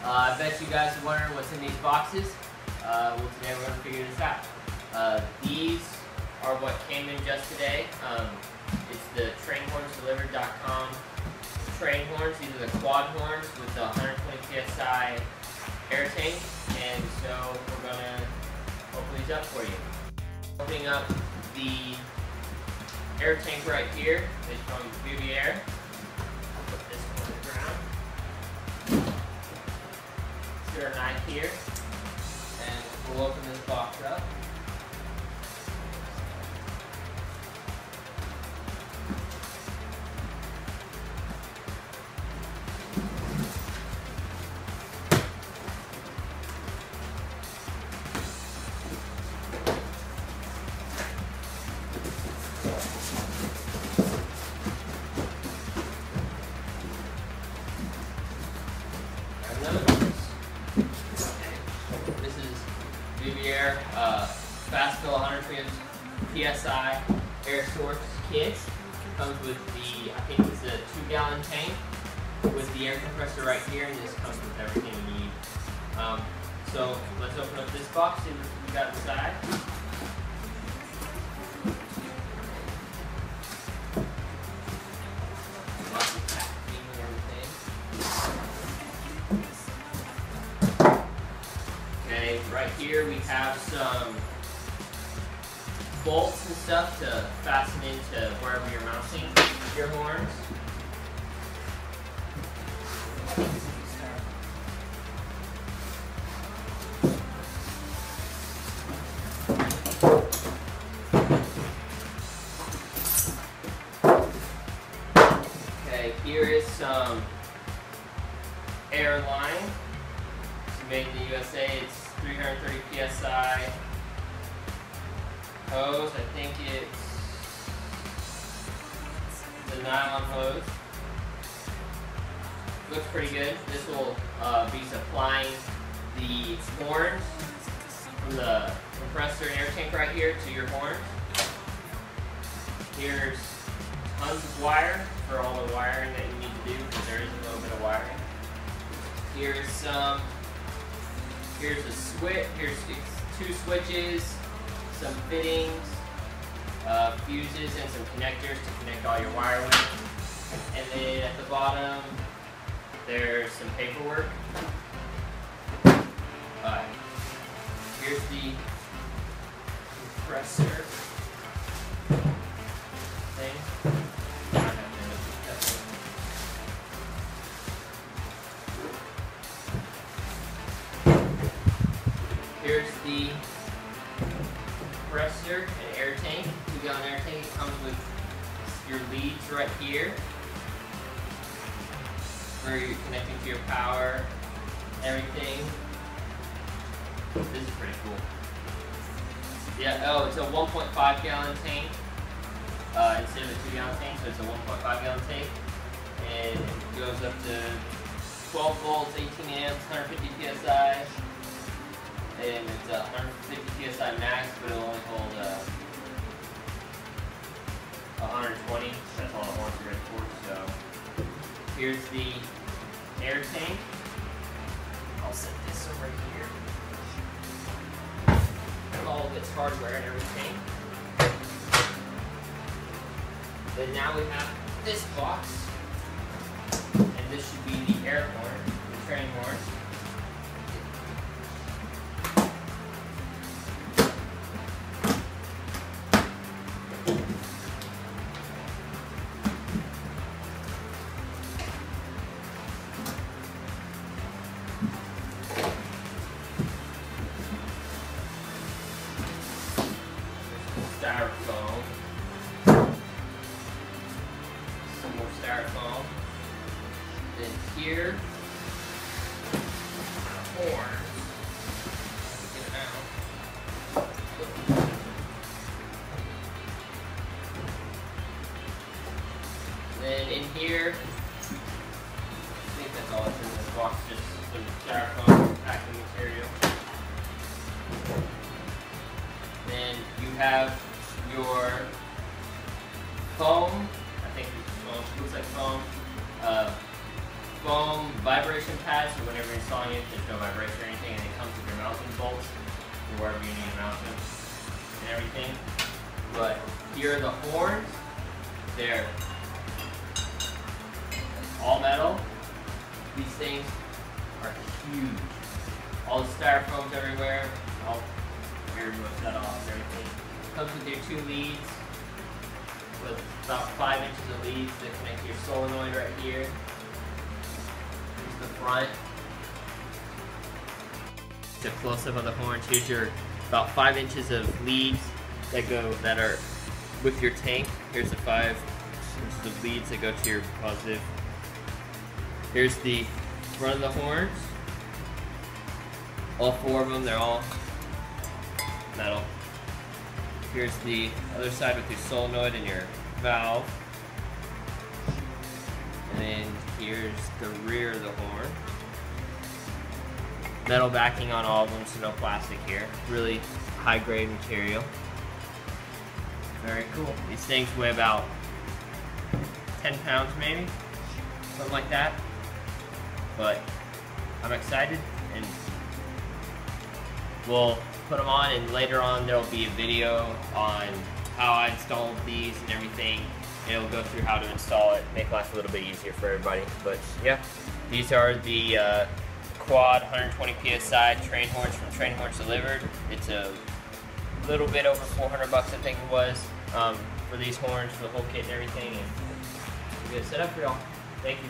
I bet you guys are wondering what's in these boxes. Well, today we're going to figure this out. These are what came in just today. It's the trainhornsdelivered.com train horns. These are the quad horns with the 120 psi air tank, and so we're going to open these up for you. Opening up the air tank right here is from Vivier. I'll put this on the ground. Get our knife here, and we'll open this box up. This is Vivier Fast Fill 120 PSI air source kit. Comes with the, I think it's a 2-gallon tank with the air compressor right here, and this comes with everything you need. So let's open up this box, see what we got inside. Lots of packaging and everything. Okay, right here we have some bolts and stuff to fasten into wherever you're mounting your horns. Okay, here is some air line. It's made in the USA. It's 330 psi hose. I think it's the nylon hose. Looks pretty good. This will be supplying the horns from the compressor and air tank right here to your horns. Here's tons of wire for all the wiring that you need to do, because there is a little bit of wiring. Here's a switch. Here's 2 switches, some fittings, fuses, and some connectors to connect all your wire with. And then at the bottom, there's some paperwork. Here's the compressor thing. Here's the compressor and air tank. 2-gallon air tank. It comes with your leads right here, where you're connecting to your power, everything. This is pretty cool. Yeah, oh, it's a 1.5-gallon tank instead of a 2-gallon tank, so it's a 1.5-gallon tank. And it goes up to 12 volts, 18 amps, 150 psi. And it's a 150 psi max, but it'll only hold 120. That's all it wants to ready for. So here's the air tank. I'll set this over here. All of its hardware and everything. Then now we have this box, and this should be the air horn, the train horn. Styrofoam. Some more styrofoam. Then here, horns. Get them out. Then in here, I think that's all that's in this box, just some styrofoam packing material. Then you have your foam. I think it's foam. Looks like foam. foam vibration pads, so whenever you're installing it, there's no vibration or anything, and it comes with your mounting bolts for wherever you need to mount them and everything. But here are the horns. They're all metal. These things are huge. All the styrofoam's everywhere. I'll remove that off and everything. Comes with your 2 leads, with about 5 inches of leads that connect to your solenoid right here. Here's the front. It's a close-up of the horns. Here's your about 5 inches of leads that are with your tank. Here's the 5 inches of leads that go to your positive. Here's the front of the horns. All 4 of them, they're all metal. Here's the other side with your solenoid and your valve. And then here's the rear of the horn. Metal backing on all of them, so no plastic here. Really high grade material. Very cool. These things weigh about 10 pounds maybe, something like that. But I'm excited, and we'll put them on, and later on there'll be a video on how I installed these and everything. It'll go through how to install it, make life a little bit easier for everybody. But yeah, these are the quad 120 PSI train horns from Train Horns Delivered. It's a little bit over 400 bucks, I think it was, for these horns, for the whole kit and everything. And we're gonna set up for y'all. Thank you.